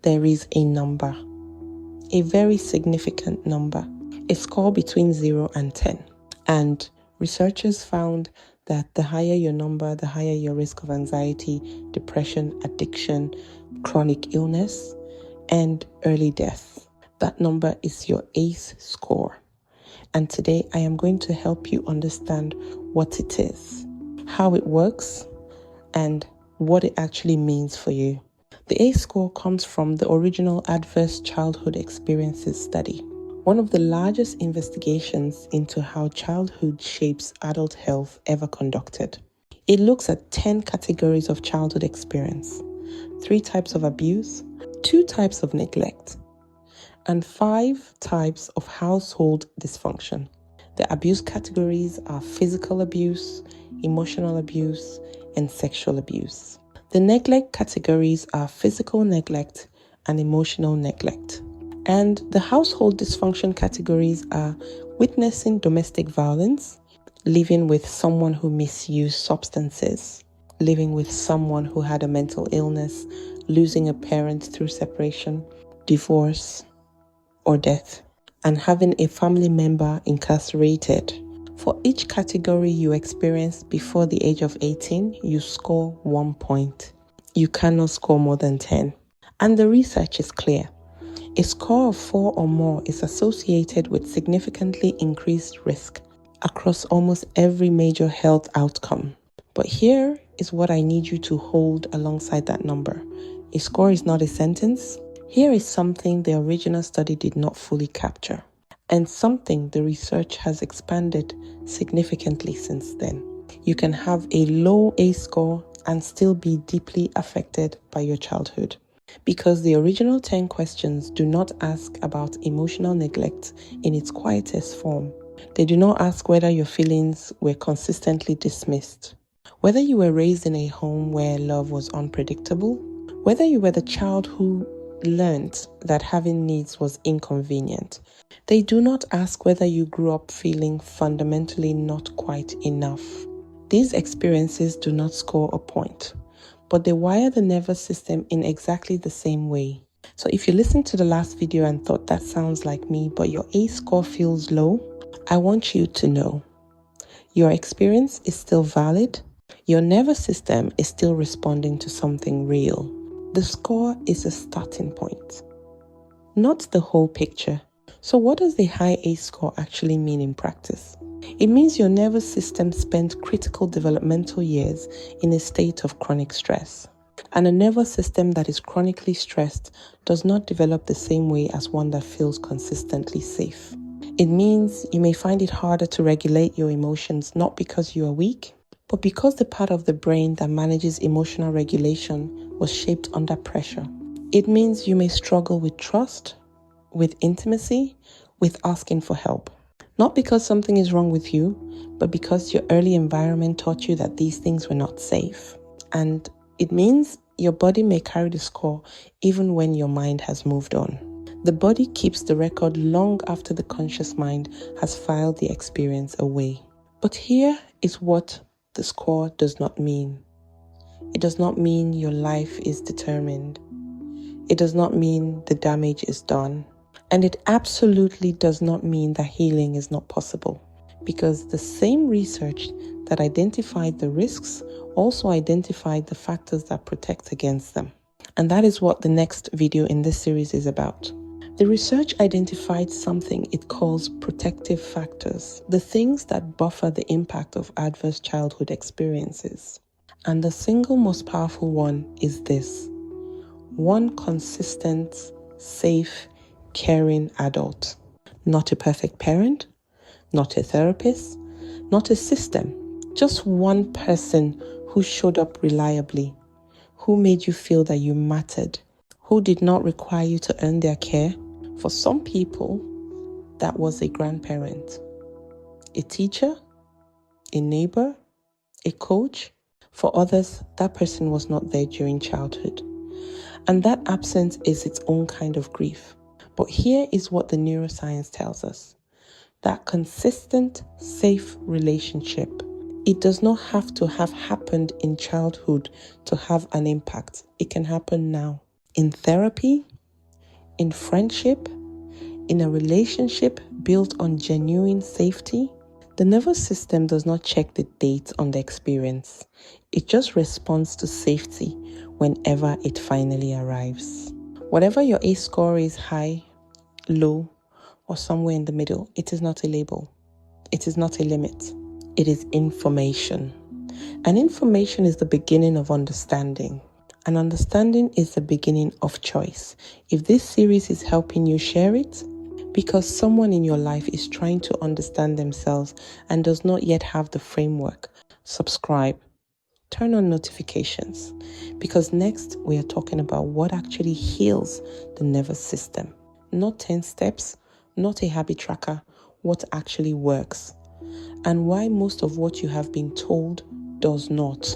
there is a number, a very significant number, a score between 0 and 10. And researchers found that the higher your number, the higher your risk of anxiety, depression, addiction, chronic illness, and early death. That number is your ACE score. And today I am going to help you understand what it is, how it works, and what it actually means for you. The ACE score comes from the original Adverse Childhood Experiences study, one of the largest investigations into how childhood shapes adult health ever conducted. It looks at 10 categories of childhood experience, 3 types of abuse, 2 types of neglect, and 5 types of household dysfunction. The abuse categories are physical abuse, emotional abuse, and sexual abuse. The neglect categories are physical neglect and emotional neglect. And the household dysfunction categories are witnessing domestic violence, living with someone who misused substances, living with someone who had a mental illness, losing a parent through separation, divorce, or death, and having a family member incarcerated. For each category you experienced before the age of 18, you score 1 point. You cannot score more than 10. And the research is clear. A score of 4 or more is associated with significantly increased risk across almost every major health outcome. But here is what I need you to hold alongside that number. A score is not a sentence. Here is something the original study did not fully capture, and something the research has expanded significantly since then. You can have a low ACE score and still be deeply affected by your childhood, because the original 10 questions do not ask about emotional neglect in its quietest form. They do not ask whether your feelings were consistently dismissed, whether you were raised in a home where love was unpredictable, whether you were the child who learned that having needs was inconvenient. They do not ask whether you grew up feeling fundamentally not quite enough. These experiences do not score a point, but they wire the nervous system in exactly the same way. So if you listened to the last video and thought that sounds like me, but your ACE score feels low, I want you to know your experience is still valid. Your nervous system is still responding to something real. The score is a starting point, not the whole picture. So what does the high ACE score actually mean in practice? It means your nervous system spent critical developmental years in a state of chronic stress. And a nervous system that is chronically stressed does not develop the same way as one that feels consistently safe. It means you may find it harder to regulate your emotions, not because you are weak, but because the part of the brain that manages emotional regulation was shaped under pressure. It means you may struggle with trust, with intimacy, with asking for help. Not because something is wrong with you, but because your early environment taught you that these things were not safe. And it means your body may carry the score even when your mind has moved on. The body keeps the record long after the conscious mind has filed the experience away. But here is what the score does not mean. It does not mean your life is determined. It does not mean the damage is done. And it absolutely does not mean that healing is not possible, because the same research that identified the risks also identified the factors that protect against them. And that is what the next video in this series is about. The research identified something it calls protective factors, the things that buffer the impact of adverse childhood experiences. And the single most powerful one is this: one consistent, safe, caring adult. Not a perfect parent, not a therapist, not a system, just one person who showed up reliably, who made you feel that you mattered, who did not require you to earn their care. For some people, that was a grandparent, a teacher, a neighbor, a coach. For others, that person was not there during childhood. And that absence is its own kind of grief. But here is what the neuroscience tells us: that consistent, safe relationship, it does not have to have happened in childhood to have an impact. It can happen now. In therapy, in friendship, in a relationship built on genuine safety. The nervous system does not check the date on the experience. It just responds to safety whenever it finally arrives. Whatever your ACE score is, high, low, or somewhere in the middle, it is not a label. It is not a limit. It is information. And information is the beginning of understanding. And understanding is the beginning of choice. If this series is helping you, share it, because someone in your life is trying to understand themselves and does not yet have the framework. Subscribe. Turn on notifications, because next we are talking about what actually heals the nervous system. Not 10 steps, not a habit tracker, what actually works, and why most of what you have been told does not.